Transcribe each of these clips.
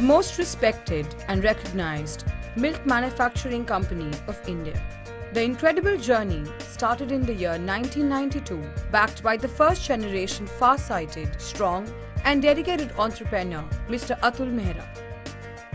most respected and recognized milk manufacturing company of India. The incredible journey started in the year 1992, backed by the first generation far-sighted, strong and dedicated entrepreneur, Mr. Atul Mehra.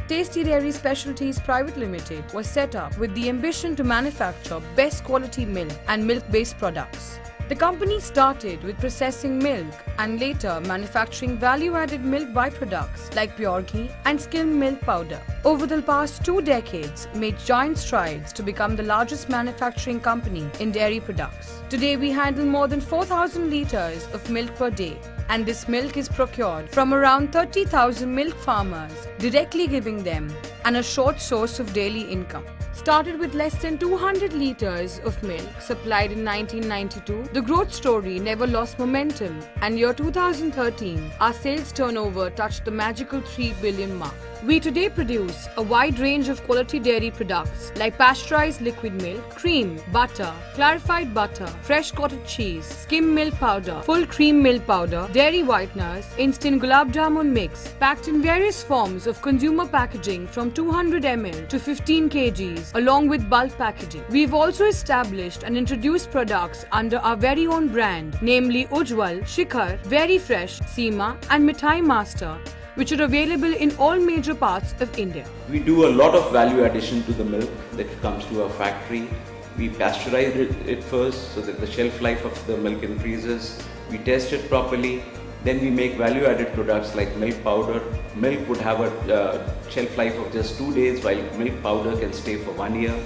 Tasty Dairy Specialties Private Limited was set up with the ambition to manufacture best quality milk and milk-based products. The company started with processing milk and later manufacturing value-added milk byproducts like pure ghee and skimmed milk powder. Over the past 2 decades, made giant strides to become the largest manufacturing company in dairy products. Today, we handle more than 4,000 litres of milk per day, and this milk is procured from around 30,000 milk farmers, directly giving them an assured source of daily income. Started with less than 200 litres of milk supplied in 1992, the growth story never lost momentum, and year 2013, our sales turnover touched the magical 3 billion mark. We today produce a wide range of quality dairy products like pasteurized liquid milk, cream, butter, clarified butter, fresh cottage cheese, skim milk powder, full cream milk powder, dairy whiteners, instant gulab jamun mix, packed in various forms of consumer packaging from 200 ml to 15 kgs, along with bulk packaging. We've also established and introduced products under our very own brand, namely Ujjwal, Shikhar, Very Fresh, Seema and Mithai Master, which are available in all major parts of India. We do a lot of value addition to the milk that comes to our factory. We pasteurize it first so that the shelf life of the milk increases. We test it properly. Then we make value added products like milk powder. Milk would have a shelf life of just 2 days, while milk powder can stay for 1 year.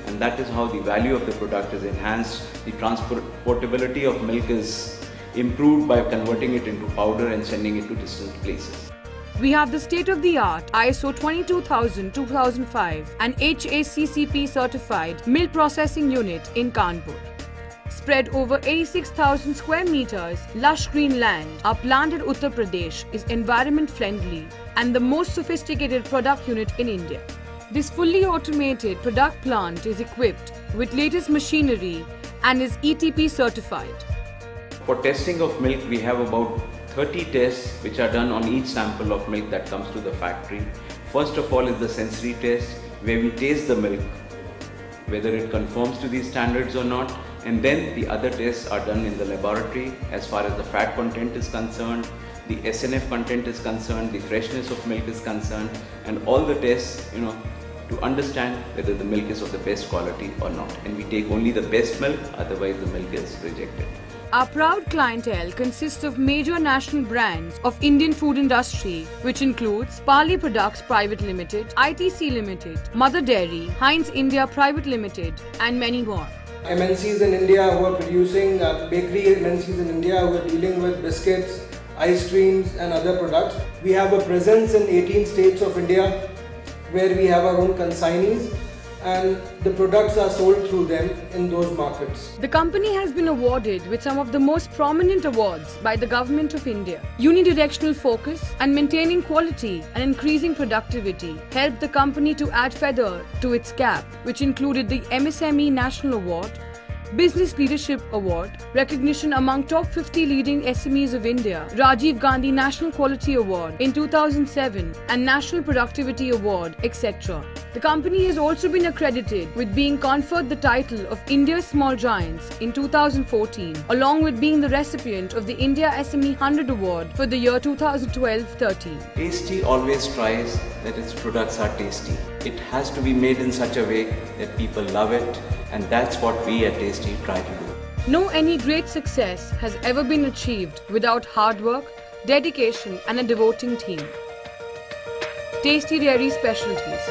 And that is how the value of the product is enhanced. The transportability of milk is improved by converting it into powder and sending it to distant places. We have the state-of-the-art ISO 22000-2005 and HACCP certified milk processing unit in Kanpur. Spread over 86,000 square meters, lush green land, our plant in Uttar Pradesh is environment friendly and the most sophisticated product unit in India. This fully automated product plant is equipped with latest machinery and is ETP certified. For testing of milk, we have about 30 tests which are done on each sample of milk that comes to the factory. First of all is the sensory test, where we taste the milk, whether it conforms to these standards or not, and then the other tests are done in the laboratory as far as the fat content is concerned, the SNF content is concerned, the freshness of milk is concerned, and all the tests, to understand whether the milk is of the best quality or not. And we take only the best milk, otherwise the milk is rejected. Our proud clientele consists of major national brands of Indian food industry, which includes Parley Products Private Limited, ITC Limited, Mother Dairy, Heinz India Private Limited, and many more. MNCs in India who are producing, bakery MNCs in India who are dealing with biscuits, ice creams and other products. We have a presence in 18 states of India where we have our own consignees, and the products are sold through them in those markets. The company has been awarded with some of the most prominent awards by the Government of India. Unidirectional focus and maintaining quality and increasing productivity helped the company to add feather to its cap, which included the MSME National Award, Business Leadership Award, recognition among top 50 leading SMEs of India, Rajiv Gandhi National Quality Award in 2007 and National Productivity Award, etc. The company has also been accredited with being conferred the title of India's Small Giants in 2014, along with being the recipient of the India SME 100 Award for the year 2012-13. Tasty always tries that its products are tasty. It has to be made in such a way that people love it, and that's what we at Tasty try to do. No any great success has ever been achieved without hard work, dedication and a devoting team. Tasty Dairy Specialties.